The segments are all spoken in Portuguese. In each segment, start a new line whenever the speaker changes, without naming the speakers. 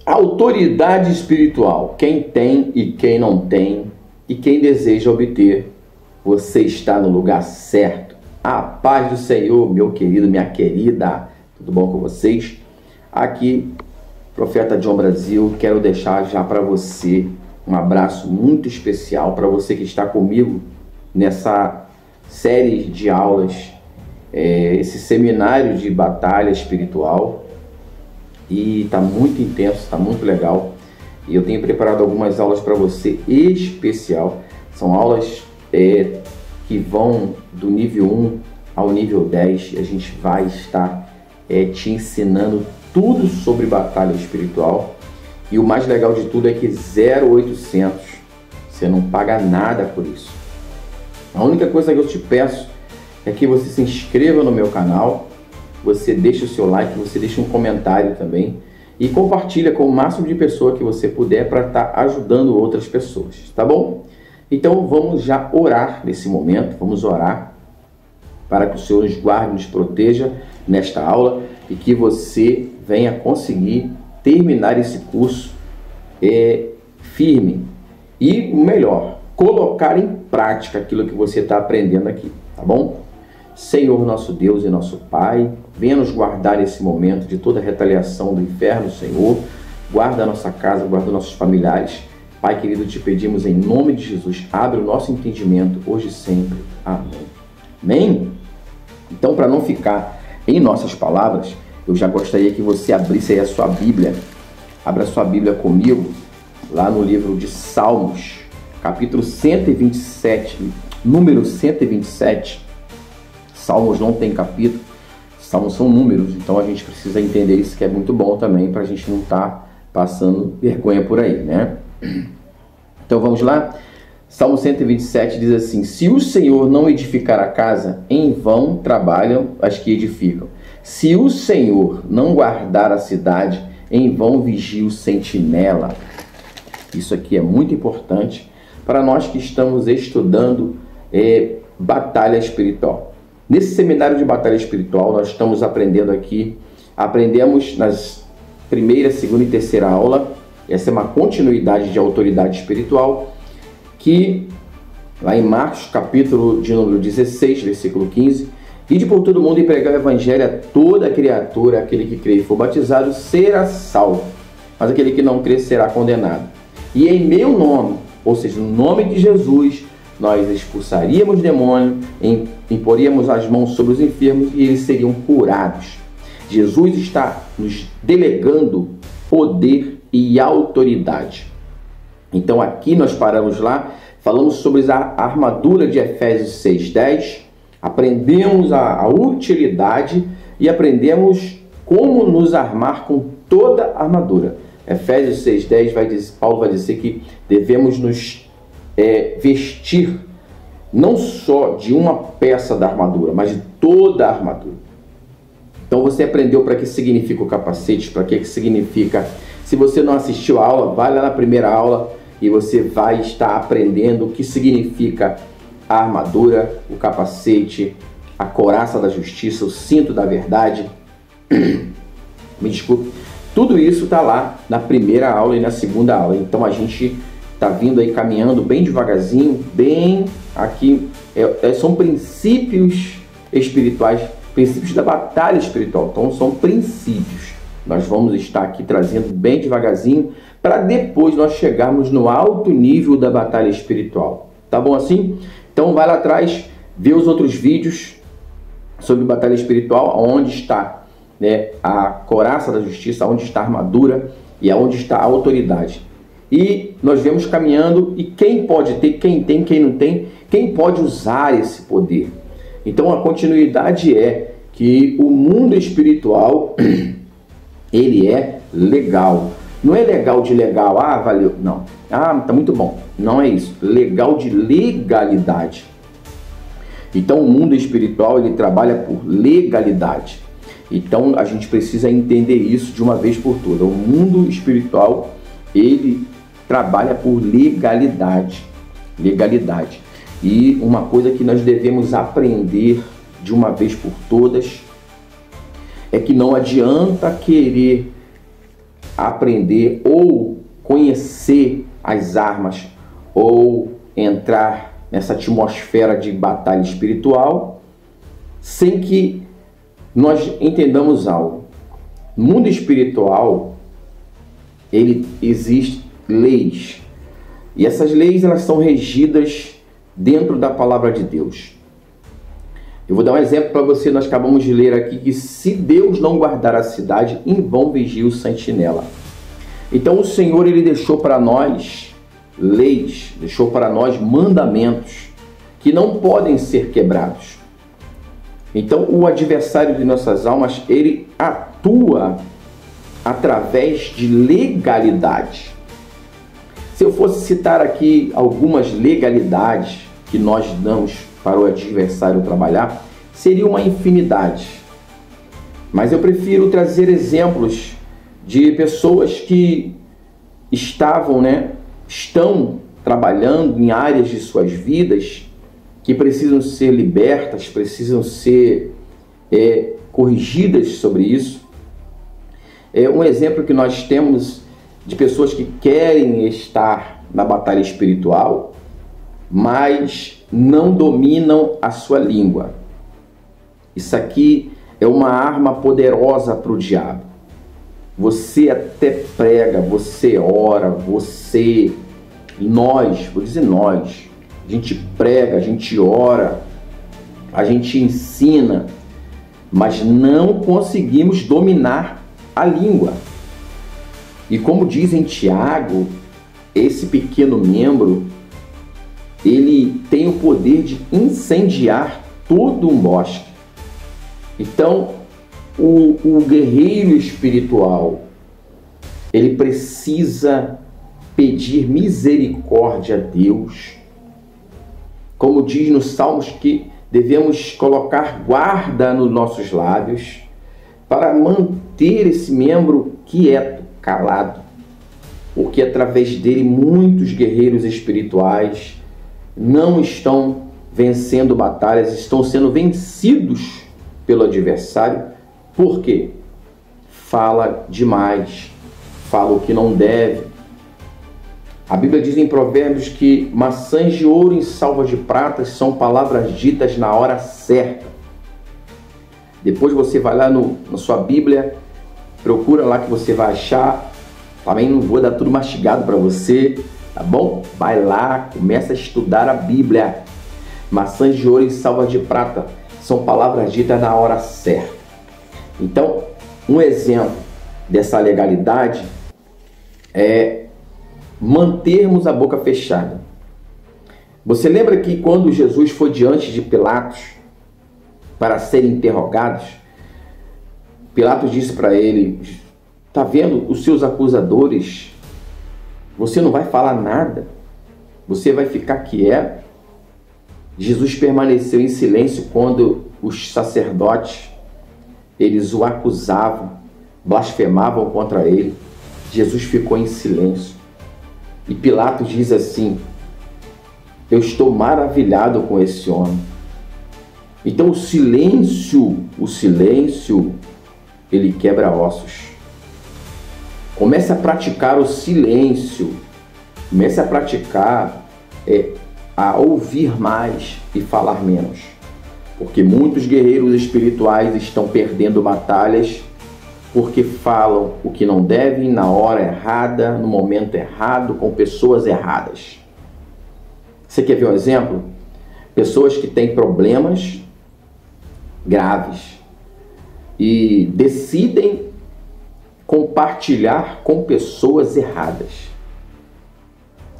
Autoridade espiritual. Quem tem e quem não tem, e quem deseja obter, você está no lugar certo. A paz do Senhor, meu querido, minha querida. Tudo bom com vocês? Aqui, Profeta John Brasil, quero deixar já para você um abraço muito especial para você que está comigo nessa série de aulas, esse seminário de batalha espiritual. E está muito intenso, está muito legal. E eu tenho preparado algumas aulas para você especial. São aulas que vão do nível 1 ao nível 10. A gente vai estar te ensinando tudo sobre batalha espiritual. E o mais legal de tudo é que 0800, você não paga nada por isso. A única coisa que eu te peço é que você se inscreva no meu canal, você deixa o seu like, você deixa um comentário também e compartilha com o máximo de pessoas que você puder para estar ajudando outras pessoas, tá bom? Então vamos já orar nesse momento, vamos orar para que o Senhor nos guarde, nos proteja nesta aula e que você venha conseguir terminar esse curso firme e, o melhor, colocar em prática aquilo que você está aprendendo aqui, tá bom? Senhor, nosso Deus e nosso Pai, venha nos guardar nesse momento de toda retaliação do inferno, Senhor. Guarda a nossa casa, guarda nossos familiares. Pai querido, te pedimos em nome de Jesus, abre o nosso entendimento hoje e sempre. Amém. Amém? Então, para não ficar em nossas palavras, eu já gostaria que você abrisse aí a sua Bíblia. Abra a sua Bíblia comigo, lá no livro de Salmos, capítulo 127, número 127. Salmos não tem capítulo, salmos são números, então a gente precisa entender isso, que é muito bom também, para a gente não estar passando vergonha por aí, né? Então vamos lá? Salmo 127 diz assim: se o Senhor não edificar a casa, em vão trabalham as que edificam. Se o Senhor não guardar a cidade, em vão vigia o sentinela. Isso aqui é muito importante para nós que estamos estudando batalha espiritual. Nesse seminário de batalha espiritual, nós estamos aprendendo aqui, aprendemos nas primeira, segunda e terceira aula, essa é uma continuidade de autoridade espiritual, que lá em Marcos, capítulo de número 16, versículo 15, ide por todo mundo e pregar o evangelho a toda criatura, aquele que crê e for batizado será salvo, mas aquele que não crê será condenado. E em meu nome, ou seja, no nome de Jesus, nós expulsaríamos demônio, imporíamos as mãos sobre os enfermos e eles seriam curados. Jesus está nos delegando poder e autoridade. Então aqui nós paramos lá, falamos sobre a armadura de Efésios 6:10, aprendemos a utilidade e aprendemos como nos armar com toda a armadura. Efésios 6:10 Paulo vai dizer que devemos nos vestir não só de uma peça da armadura, mas de toda a armadura. Então você aprendeu para que significa o capacete, para que significa. Se você não assistiu a aula, vai lá na primeira aula e você vai estar aprendendo o que significa a armadura, o capacete, a couraça da justiça, o cinto da verdade. Me desculpe. Tudo isso está lá na primeira aula e na segunda aula. Então a gente está vindo aí caminhando bem devagarzinho, bem aqui. São princípios espirituais, princípios da batalha espiritual. Então são princípios. Nós vamos estar aqui trazendo bem devagarzinho para depois nós chegarmos no alto nível da batalha espiritual. Tá bom assim? Então vai lá atrás, vê os outros vídeos sobre batalha espiritual, onde está a couraça da justiça, onde está a armadura e onde está a autoridade. E nós vemos caminhando, e quem pode ter, quem tem, quem não tem, quem pode usar esse poder. Então a continuidade é que o mundo espiritual, ele é legal. Não é legal de legal, valeu, não. Tá muito bom. Não é isso. Legal de legalidade. Então o mundo espiritual, ele trabalha por legalidade. Então a gente precisa entender isso de uma vez por todas. O mundo espiritual, ele trabalha por legalidade. Legalidade. E uma coisa que nós devemos aprender de uma vez por todas é que não adianta querer aprender ou conhecer as armas ou entrar nessa atmosfera de batalha espiritual sem que nós entendamos algo. No mundo espiritual, existem leis. E essas leis, elas são regidas dentro da palavra de Deus. Eu vou dar um exemplo para você. Nós acabamos de ler aqui que se Deus não guardar a cidade, em vão vigia o sentinela. Então o Senhor, ele deixou para nós leis, deixou para nós mandamentos que não podem ser quebrados. Então o adversário de nossas almas, ele atua através de legalidade. Se eu fosse citar aqui algumas legalidades que nós damos para o adversário trabalhar, seria uma infinidade. Mas eu prefiro trazer exemplos de pessoas que estão trabalhando em áreas de suas vidas que precisam ser libertas, precisam ser corrigidas sobre isso. Um exemplo que nós temos de pessoas que querem estar na batalha espiritual, mas não dominam a sua língua. Isso aqui é uma arma poderosa para o diabo. Você até prega, você ora, nós, a gente prega, a gente ora, a gente ensina, mas não conseguimos dominar a língua. E como diz em Tiago, esse pequeno membro, ele tem o poder de incendiar todo um bosque. Então, o guerreiro espiritual, ele precisa pedir misericórdia a Deus. Como diz nos Salmos, que devemos colocar guarda nos nossos lábios para manter esse membro quieto, calado, porque através dele muitos guerreiros espirituais não estão vencendo batalhas, estão sendo vencidos pelo adversário. Por quê? Fala demais, fala o que não deve. A Bíblia diz em Provérbios que maçãs de ouro em salvas de prata são palavras ditas na hora certa. Depois você vai lá na sua Bíblia, procura lá que você vai achar. Também não vou dar tudo mastigado para você, tá bom? Vai lá, começa a estudar a Bíblia. Maçãs de ouro e salvas de prata são palavras ditas na hora certa. Então, um exemplo dessa legalidade é mantermos a boca fechada. Você lembra que quando Jesus foi diante de Pilatos para ser interrogado, Pilatos disse para ele: está vendo os seus acusadores? Você não vai falar nada? Você vai ficar quieto? Jesus permaneceu em silêncio quando os sacerdotes, eles o acusavam, blasfemavam contra ele. Jesus ficou em silêncio. E Pilatos diz assim: eu estou maravilhado com esse homem. Então o silêncio, ele quebra ossos. Comece a praticar o silêncio. Comece a praticar a ouvir mais e falar menos. Porque muitos guerreiros espirituais estão perdendo batalhas porque falam o que não devem, na hora errada, no momento errado, com pessoas erradas. Você quer ver um exemplo? Pessoas que têm problemas graves e decidem compartilhar com pessoas erradas.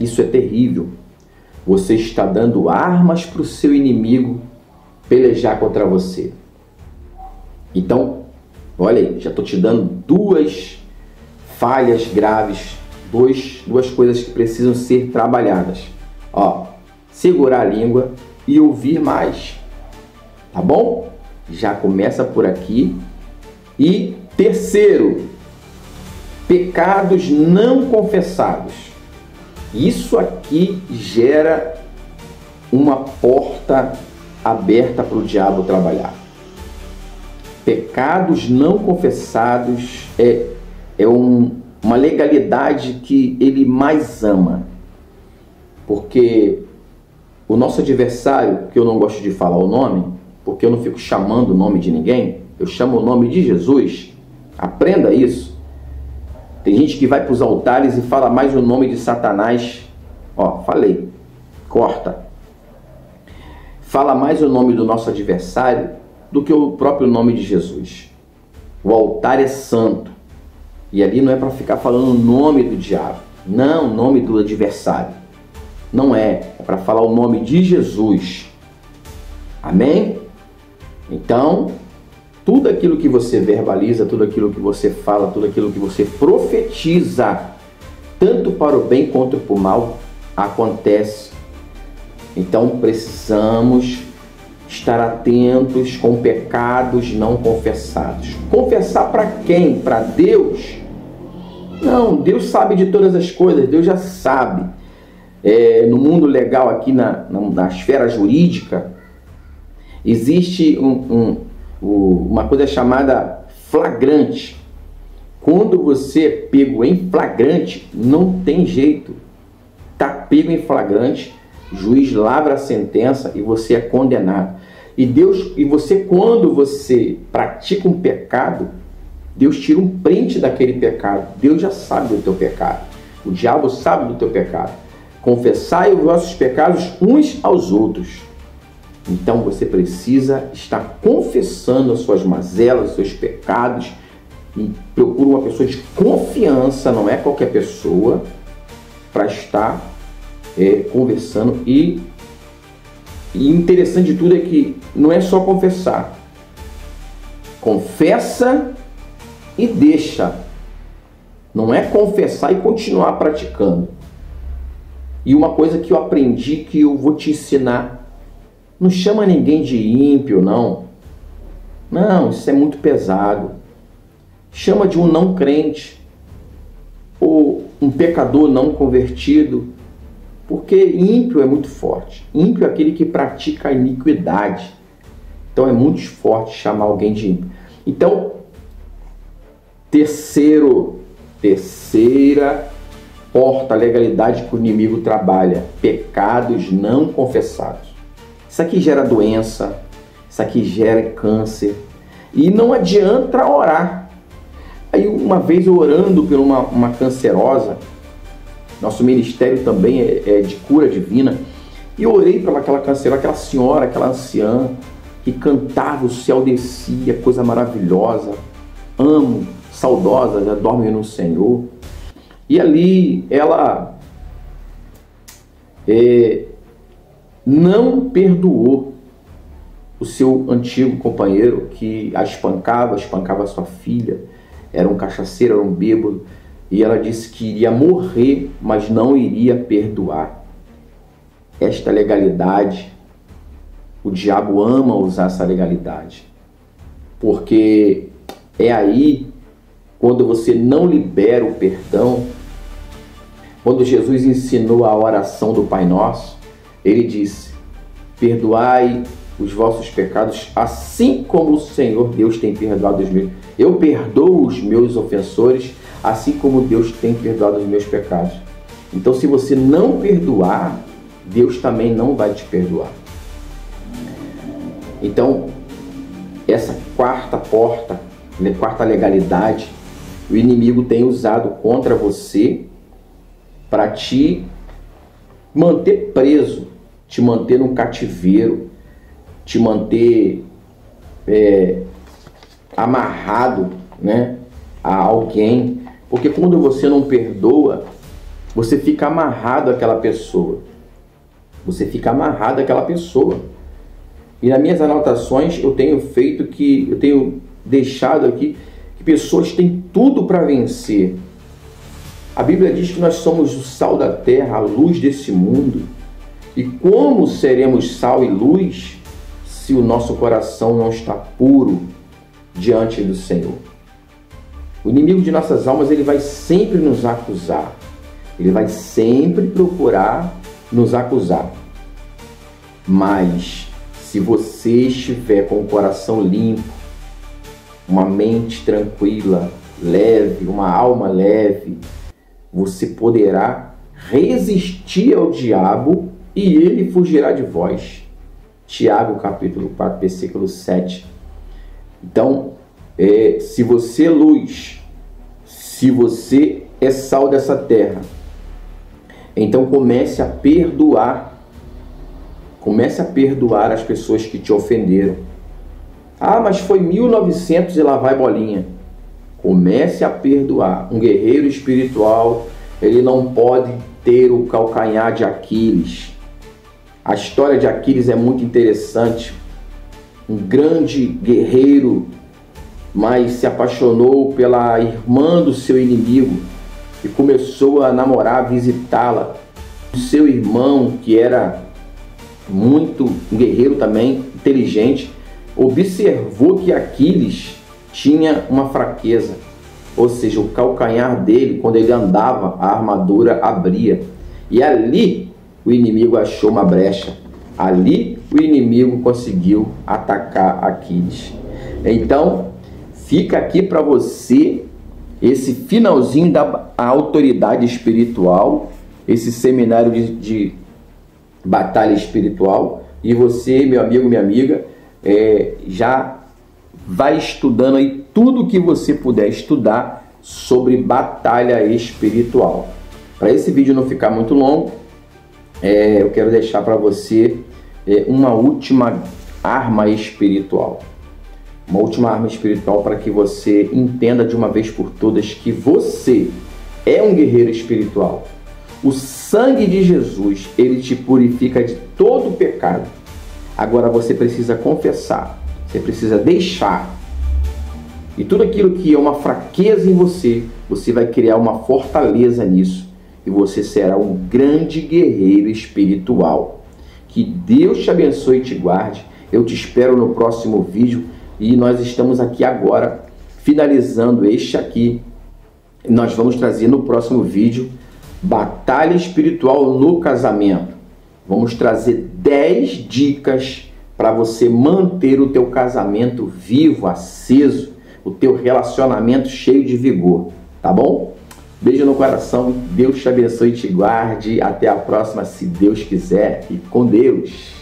Isso é terrível. Você está dando armas para o seu inimigo pelejar contra você. Então, olha aí, já estou te dando duas falhas graves, duas coisas que precisam ser trabalhadas. Segurar a língua e ouvir mais. Tá bom? Já começa por aqui. E terceiro, pecados não confessados. Isso aqui gera uma porta aberta para o diabo trabalhar. Pecados não confessados é uma legalidade que ele mais ama. Porque o nosso adversário, que eu não gosto de falar o nome, porque eu não fico chamando o nome de ninguém, eu chamo o nome de Jesus. Aprenda isso. Tem gente que vai para os altares e fala mais o nome de Satanás. Ó, falei. Corta. Fala mais o nome do nosso adversário do que o próprio nome de Jesus. O altar é santo. E ali não é para ficar falando o nome do diabo. Não, o nome do adversário. Não é. É para falar o nome de Jesus. Amém? Então, tudo aquilo que você verbaliza, tudo aquilo que você fala, tudo aquilo que você profetiza, tanto para o bem quanto para o mal, acontece. Então, precisamos estar atentos com pecados não confessados. Confessar para quem? Para Deus? Não, Deus sabe de todas as coisas, Deus já sabe. No mundo legal, aqui na esfera jurídica, existe uma coisa chamada flagrante. Quando você é pego em flagrante, não tem jeito. Está pego em flagrante, o juiz lavra a sentença e você é condenado. Quando você pratica um pecado, Deus tira um print daquele pecado. Deus já sabe do teu pecado. O diabo sabe do teu pecado. Confessai os vossos pecados uns aos outros. Então você precisa estar confessando as suas mazelas, os seus pecados, e procura uma pessoa de confiança, não é qualquer pessoa, para estar conversando. E interessante de tudo é que não é só confessar. Confessa e deixa. Não é confessar e continuar praticando. E uma coisa que eu aprendi, que eu vou te ensinar: não chama ninguém de ímpio, não. Não, isso é muito pesado. Chama de um não crente, ou um pecador não convertido, porque ímpio é muito forte. Ímpio é aquele que pratica a iniquidade. Então é muito forte chamar alguém de ímpio. Então, terceira porta, a legalidade que o inimigo trabalha: pecados não confessados. Isso aqui gera doença, isso aqui gera câncer, e não adianta orar. Aí uma vez eu orando por uma cancerosa, nosso ministério também é de cura divina, e eu orei para aquela cancerosa, aquela senhora, aquela anciã, que cantava, o céu descia, coisa maravilhosa, amo, saudosa, já dorme no Senhor. E ali ela não perdoou o seu antigo companheiro que a espancava a sua filha, era um cachaceiro, era um bêbado, e ela disse que iria morrer, mas não iria perdoar. Esta legalidade, o diabo ama usar essa legalidade, porque é aí, quando você não libera o perdão. Quando Jesus ensinou a oração do Pai Nosso, ele disse: perdoai os vossos pecados, assim como o Senhor Deus tem perdoado os meus. Eu perdoo os meus ofensores, assim como Deus tem perdoado os meus pecados. Então, se você não perdoar, Deus também não vai te perdoar. Então, essa quarta porta, quarta legalidade, o inimigo tem usado contra você para te manter preso, te manter no cativeiro, te manter amarrado, né, a alguém. Porque quando você não perdoa, você fica amarrado àquela pessoa. Você fica amarrado àquela pessoa. E nas minhas anotações eu tenho deixado aqui que pessoas têm tudo para vencer. A Bíblia diz que nós somos o sal da terra, a luz desse mundo. E como seremos sal e luz se o nosso coração não está puro diante do Senhor? O inimigo de nossas almas, ele vai sempre nos acusar. Ele vai sempre procurar nos acusar. Mas se você estiver com o coração limpo, uma mente tranquila, leve, uma alma leve, você poderá resistir ao diabo e ele fugirá de vós. Tiago capítulo 4, versículo 7. Então, se você é luz, se você é sal dessa terra, então comece a perdoar. Comece a perdoar as pessoas que te ofenderam. Ah, mas foi 1900 e lá vai bolinha. Comece a perdoar. Um guerreiro espiritual, ele não pode ter o calcanhar de Aquiles. A história de Aquiles é muito interessante. Um grande guerreiro, mas se apaixonou pela irmã do seu inimigo e começou a namorar, visitá-la. O seu irmão, que era um guerreiro também, inteligente, observou que Aquiles tinha uma fraqueza, ou seja, o calcanhar dele, quando ele andava, a armadura abria. E ali o inimigo achou uma brecha. Ali o inimigo conseguiu atacar Aquiles. Então, fica aqui para você esse finalzinho da autoridade espiritual, esse seminário de batalha espiritual. E você, meu amigo, minha amiga, já vai estudando aí tudo que você puder estudar sobre batalha espiritual. Para esse vídeo não ficar muito longo, eu quero deixar para você uma última arma espiritual. Uma última arma espiritual para que você entenda de uma vez por todas que você é um guerreiro espiritual. O sangue de Jesus, ele te purifica de todo pecado. Agora você precisa confessar, você precisa deixar. E tudo aquilo que é uma fraqueza em você, você vai criar uma fortaleza nisso. E você será um grande guerreiro espiritual. Que Deus te abençoe e te guarde. Eu te espero no próximo vídeo. E nós estamos aqui agora, finalizando este aqui. Nós vamos trazer no próximo vídeo batalha espiritual no casamento. Vamos trazer 10 dicas para você manter o teu casamento vivo, aceso, o teu relacionamento cheio de vigor, tá bom? Beijo no coração, Deus te abençoe e te guarde. Até a próxima, se Deus quiser, e com Deus.